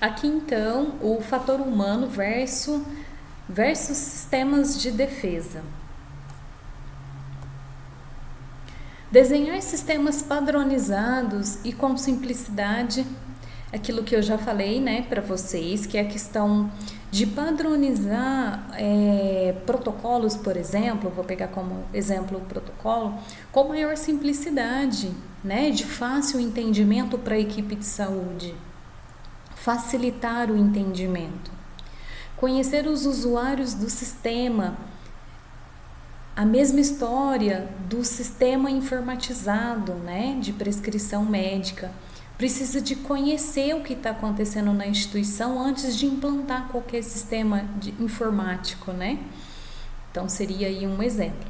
Aqui então, o fator humano versus sistemas de defesa. Desenhar sistemas padronizados e com simplicidade, aquilo que eu já falei, né, para vocês, que é a questão de padronizar protocolos, por exemplo, vou pegar como exemplo o protocolo, com maior simplicidade, né, de fácil entendimento para a equipe de saúde, facilitar o entendimento, conhecer os usuários do sistema. A mesma história do sistema informatizado, né, de prescrição médica. Precisa de conhecer o que está acontecendo na instituição antes de implantar qualquer sistema informático, né? Então, seria aí um exemplo.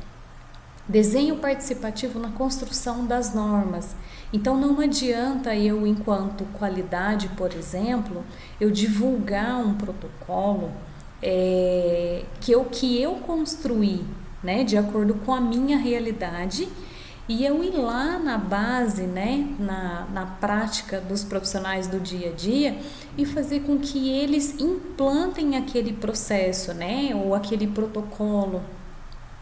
Desenho participativo na construção das normas. Então, não adianta eu, enquanto qualidade, por exemplo, eu divulgar um protocolo que eu construí, né, de acordo com a minha realidade, e eu ir lá na base, né, na prática dos profissionais do dia a dia e fazer com que eles implantem aquele processo, né, ou aquele protocolo.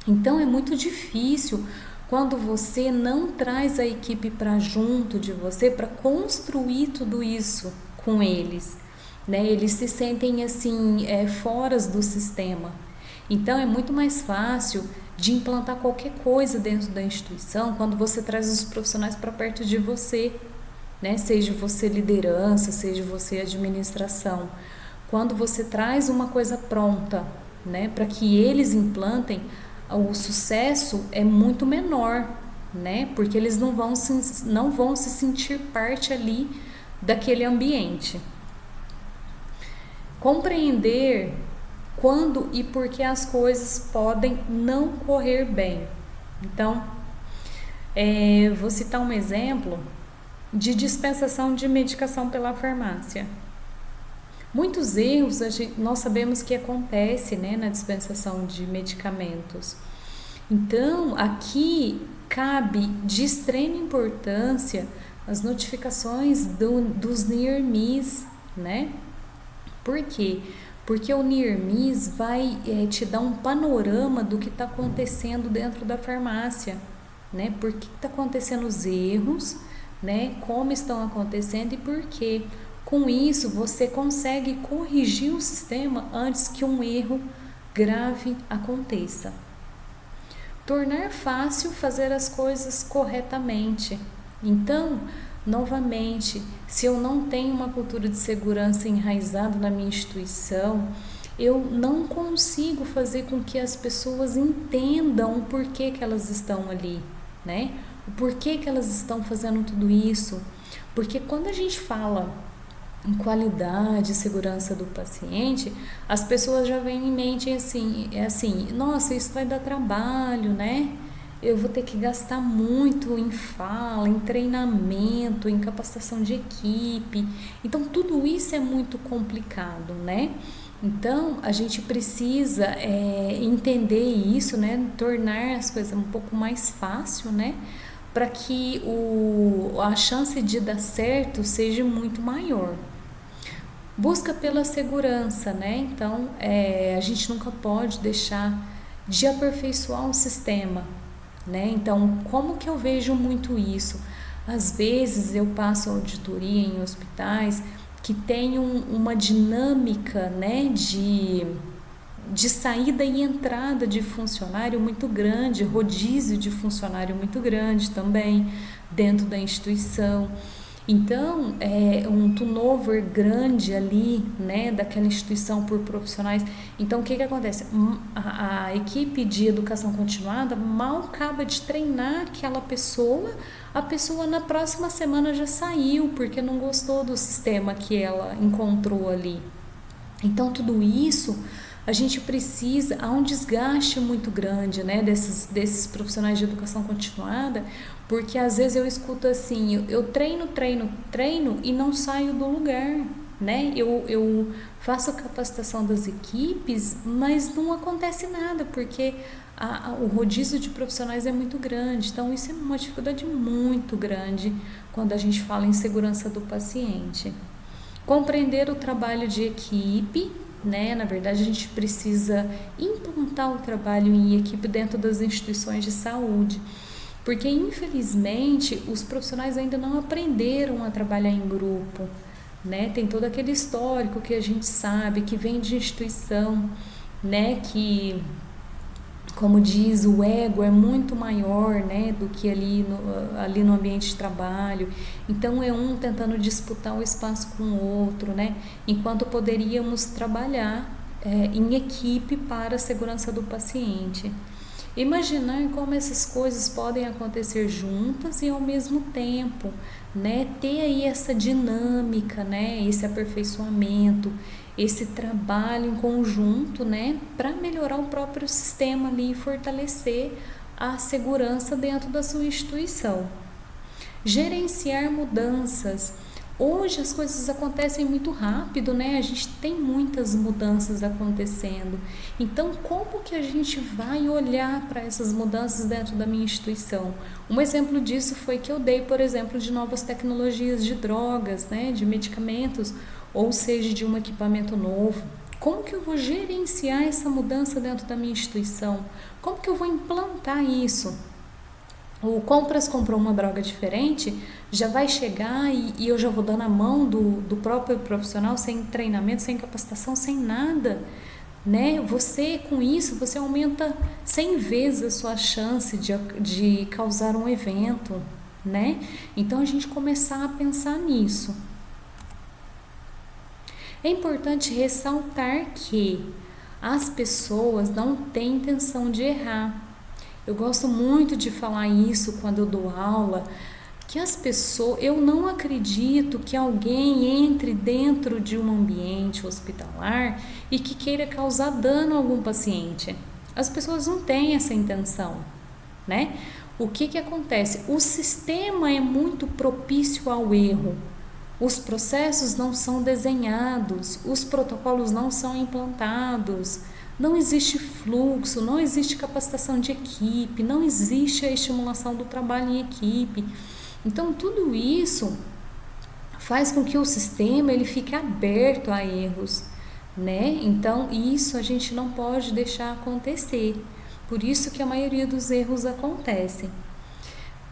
Então é muito difícil quando você não traz a equipe para junto de você para construir tudo isso com eles, né? Eles se sentem assim fora do sistema. Então é muito mais fácil de implantar qualquer coisa dentro da instituição quando você traz os profissionais para perto de você, né? Seja você liderança, seja você administração. Quando você traz uma coisa pronta, né, para que eles implantem, o sucesso é muito menor, né? Porque eles não vão se sentir parte ali daquele ambiente. Compreender quando e por que as coisas podem não correr bem. Então, vou citar um exemplo de dispensação de medicação pela farmácia. Muitos erros nós sabemos que acontece, né, na dispensação de medicamentos. Então, aqui cabe de extrema importância as notificações dos NIRMIS, né? Por quê? Porque o NIRMIS vai te dar um panorama do que está acontecendo dentro da farmácia, né? Por que está acontecendo os erros, né? Como estão acontecendo e por quê. Com isso, você consegue corrigir o sistema antes que um erro grave aconteça. Tornar fácil fazer as coisas corretamente. Então, novamente, se eu não tenho uma cultura de segurança enraizada na minha instituição, eu não consigo fazer com que as pessoas entendam o porquê que elas estão ali, né? O porquê que elas estão fazendo tudo isso. Porque quando a gente fala em qualidade e segurança do paciente, as pessoas já vêm em mente assim, nossa, isso vai dar trabalho, né? Eu vou ter que gastar muito em fala, em treinamento, em capacitação de equipe. Então, tudo isso é muito complicado, né? Então, a gente precisa entender isso, né? Tornar as coisas um pouco mais fácil, né? Para que a chance de dar certo seja muito maior. Busca pela segurança, né? Então, a gente nunca pode deixar de aperfeiçoar um sistema, né? Então, como que eu vejo muito isso? Às vezes eu passo auditoria em hospitais que tem uma dinâmica, né, de saída e entrada de funcionário muito grande, rodízio de funcionário muito grande também dentro da instituição. Então, um turnover grande ali, né, daquela instituição por profissionais. Então, o que acontece? A equipe de educação continuada mal acaba de treinar aquela pessoa, a pessoa na próxima semana já saiu porque não gostou do sistema que ela encontrou ali. Então, tudo isso a gente precisa, há um desgaste muito grande, né, desses profissionais de educação continuada, porque às vezes eu escuto assim, eu treino e não saio do lugar, né, eu faço a capacitação das equipes, mas não acontece nada, porque o rodízio de profissionais é muito grande, então isso é uma dificuldade muito grande quando a gente fala em segurança do paciente. Compreender o trabalho de equipe, né? Na verdade, a gente precisa implantar o trabalho em equipe dentro das instituições de saúde, porque infelizmente os profissionais ainda não aprenderam a trabalhar em grupo, né? Tem todo aquele histórico que a gente sabe que vem de instituição, né? Que, como diz, o ego é muito maior, né, do que ali no ambiente de trabalho. Então é um tentando disputar o espaço com o outro, né, enquanto poderíamos trabalhar em equipe para a segurança do paciente. Imaginar como essas coisas podem acontecer juntas e ao mesmo tempo, né, ter aí essa dinâmica, né, esse aperfeiçoamento, esse trabalho em conjunto, né, para melhorar o próprio sistema ali e fortalecer a segurança dentro da sua instituição. Gerenciar mudanças. Hoje as coisas acontecem muito rápido, né? A gente tem muitas mudanças acontecendo. Então, como que a gente vai olhar para essas mudanças dentro da minha instituição? Um exemplo disso foi que eu dei, por exemplo, de novas tecnologias de drogas, né? De medicamentos, ou seja, de um equipamento novo. Como que eu vou gerenciar essa mudança dentro da minha instituição? Como que eu vou implantar isso? O Compras comprou uma droga diferente, já vai chegar e eu já vou dar na mão do próprio profissional, sem treinamento, sem capacitação, sem nada, né? Você, com isso, você aumenta 100 vezes a sua chance de causar um evento, né? Então, a gente começar a pensar nisso. É importante ressaltar que as pessoas não têm intenção de errar. Eu gosto muito de falar isso quando eu dou aula, que as pessoas, eu não acredito que alguém entre dentro de um ambiente hospitalar e que queira causar dano a algum paciente. As pessoas não têm essa intenção, né? O que acontece? O sistema é muito propício ao erro. Os processos não são desenhados, os protocolos não são implantados. Não existe fluxo, não existe capacitação de equipe, não existe a estimulação do trabalho em equipe. Então, tudo isso faz com que o sistema ele fique aberto a erros, né? Então, isso a gente não pode deixar acontecer. Por isso que a maioria dos erros acontecem.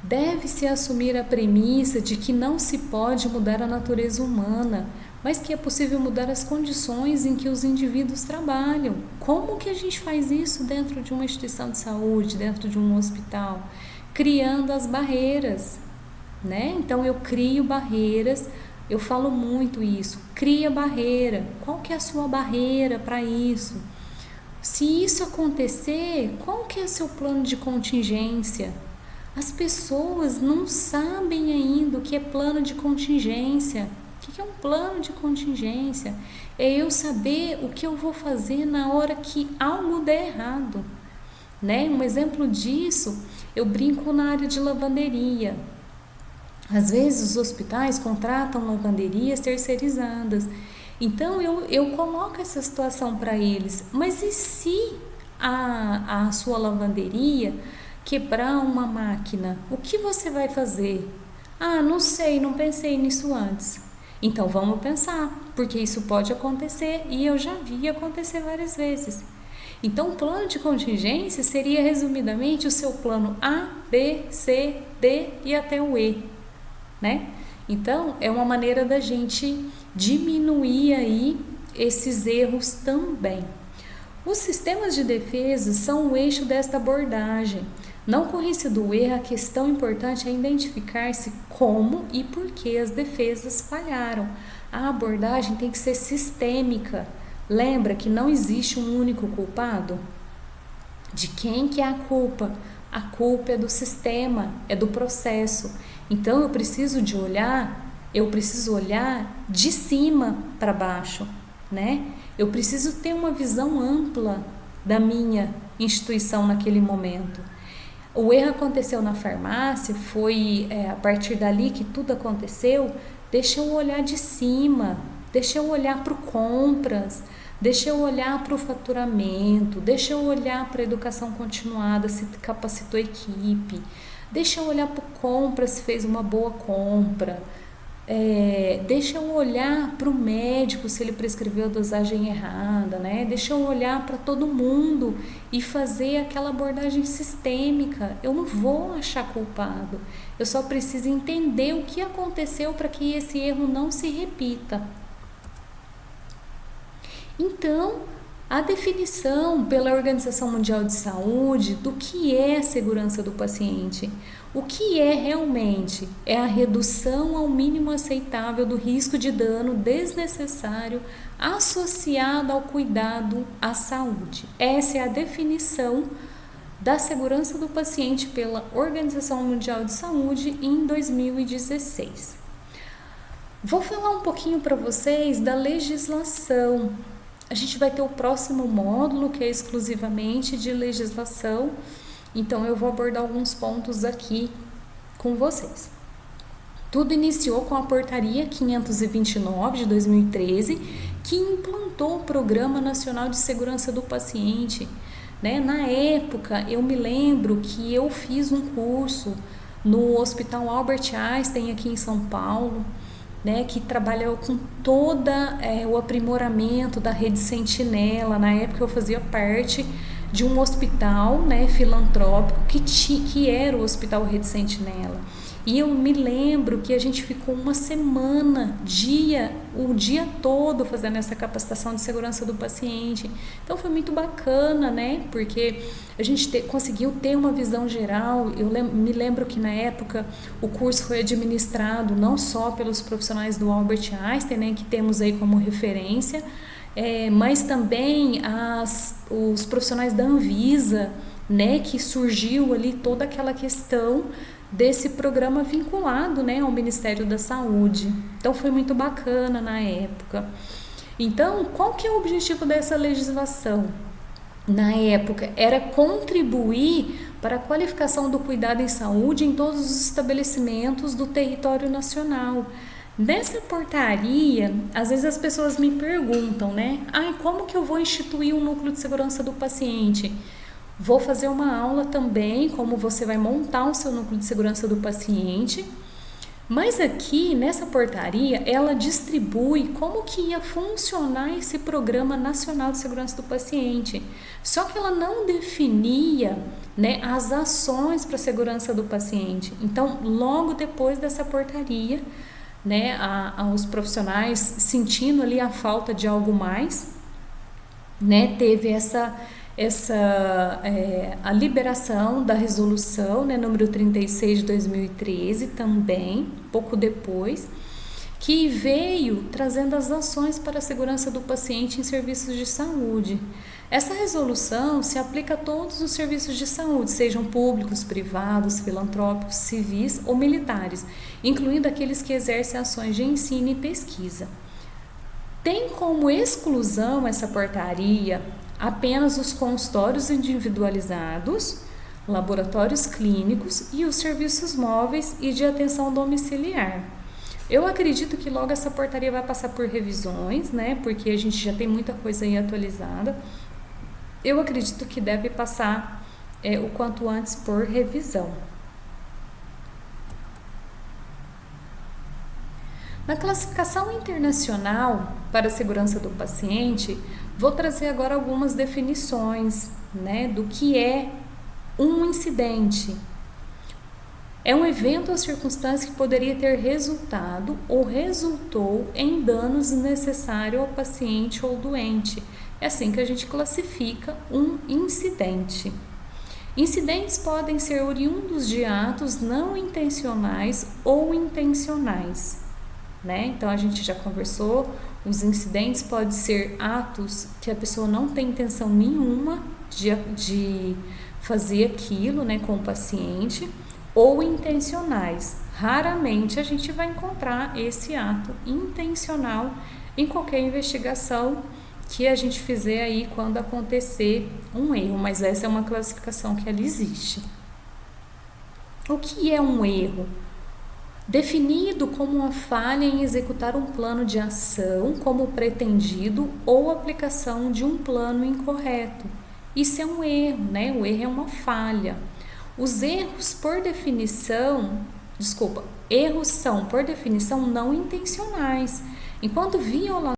Deve-se assumir a premissa de que não se pode mudar a natureza humana, mas que é possível mudar as condições em que os indivíduos trabalham. Como que a gente faz isso dentro de uma instituição de saúde, dentro de um hospital? Criando as barreiras, né? Então, eu crio barreiras, eu falo muito isso, cria barreira. Qual que é a sua barreira para isso? Se isso acontecer, qual que é o seu plano de contingência? As pessoas não sabem ainda o que é plano de contingência. O que é um plano de contingência? É eu saber o que eu vou fazer na hora que algo der errado, né? Um exemplo disso, eu brinco na área de lavanderia. Às vezes os hospitais contratam lavanderias terceirizadas. Então eu coloco essa situação para eles. Mas e se a sua lavanderia quebrar uma máquina? O que você vai fazer? Ah, não sei, não pensei nisso antes. Então vamos pensar, porque isso pode acontecer e eu já vi acontecer várias vezes. Então, o plano de contingência seria resumidamente o seu plano A, B, C, D e até o E, né? Então, é uma maneira da gente diminuir aí esses erros também. Os sistemas de defesa são o eixo desta abordagem. Na ocorrência do erro, a questão importante é identificar-se como e por que as defesas falharam. A abordagem tem que ser sistêmica. Lembra que não existe um único culpado? De quem que é a culpa? A culpa é do sistema, é do processo. Então eu preciso olhar de cima para baixo, né? Eu preciso ter uma visão ampla da minha instituição naquele momento. O erro aconteceu na farmácia, foi a partir dali que tudo aconteceu. Deixa eu olhar de cima, deixa eu olhar para o compras, deixa eu olhar para o faturamento, deixa eu olhar para a educação continuada, se capacitou a equipe, deixa eu olhar para o compras, se fez uma boa compra, Deixa eu olhar para o médico se ele prescreveu a dosagem errada, né? Deixa eu olhar para todo mundo e fazer aquela abordagem sistêmica. Eu não vou achar culpado. Eu só preciso entender o que aconteceu para que esse erro não se repita. Então, a definição pela Organização Mundial de Saúde do que é a segurança do paciente. O que é realmente? É a redução ao mínimo aceitável do risco de dano desnecessário associado ao cuidado à saúde. Essa é a definição da segurança do paciente pela Organização Mundial de Saúde em 2016. Vou falar um pouquinho para vocês da legislação. A gente vai ter o próximo módulo, que é exclusivamente de legislação, então eu vou abordar alguns pontos aqui com vocês. Tudo iniciou com a Portaria 529 de 2013, que implantou o Programa Nacional de Segurança do Paciente. Na época, eu me lembro que eu fiz um curso no Hospital Albert Einstein, aqui em São Paulo, que trabalha com todo o aprimoramento da rede Sentinela. Na época eu fazia parte de um hospital filantrópico que era o Hospital Rede Sentinela. E eu me lembro que a gente ficou uma semana, o dia todo fazendo essa capacitação de segurança do paciente. Então foi muito bacana, porque a gente conseguiu ter uma visão geral. Eu me lembro que na época o curso foi administrado não só pelos profissionais do Albert Einstein, que temos aí como referência, mas também os profissionais da Anvisa, que surgiu ali toda aquela questão desse programa vinculado ao Ministério da Saúde. Então foi muito bacana na época. Então, qual que é o objetivo dessa legislação? Na época, era contribuir para a qualificação do cuidado em saúde em todos os estabelecimentos do território nacional. Nessa portaria, às vezes as pessoas me perguntam, como que eu vou instituir um núcleo de segurança do paciente? Vou fazer uma aula também, como você vai montar o seu núcleo de segurança do paciente. Mas aqui, nessa portaria, ela distribui como que ia funcionar esse Programa Nacional de Segurança do Paciente. Só que ela não definia as ações para a segurança do paciente. Então, logo depois dessa portaria, os profissionais sentindo ali a falta de algo mais, teve a liberação da resolução, número 36 de 2013 também, pouco depois, que veio trazendo as ações para a segurança do paciente em serviços de saúde. Essa resolução se aplica a todos os serviços de saúde, sejam públicos, privados, filantrópicos, civis ou militares, incluindo aqueles que exercem ações de ensino e pesquisa. Tem como exclusão essa portaria apenas os consultórios individualizados, laboratórios clínicos e os serviços móveis e de atenção domiciliar. Eu acredito que logo essa portaria vai passar por revisões, porque a gente já tem muita coisa aí atualizada. Eu acredito que deve passar o quanto antes por revisão. Na classificação internacional para a segurança do paciente, vou trazer agora algumas definições, do que é um incidente. É um evento ou circunstância que poderia ter resultado ou resultou em danos desnecessários ao paciente ou doente. É assim que a gente classifica um incidente. Incidentes podem ser oriundos de atos não intencionais ou intencionais. Então a gente já conversou, os incidentes podem ser atos que a pessoa não tem intenção nenhuma de fazer aquilo com o paciente, ou intencionais. Raramente a gente vai encontrar esse ato intencional em qualquer investigação que a gente fizer aí quando acontecer um erro, mas essa é uma classificação que ela existe. O que é um erro? Definido como uma falha em executar um plano de ação como pretendido ou aplicação de um plano incorreto. Isso é um erro, O erro é uma falha. Os erros, por definição, erros são, por definição, não intencionais, enquanto violações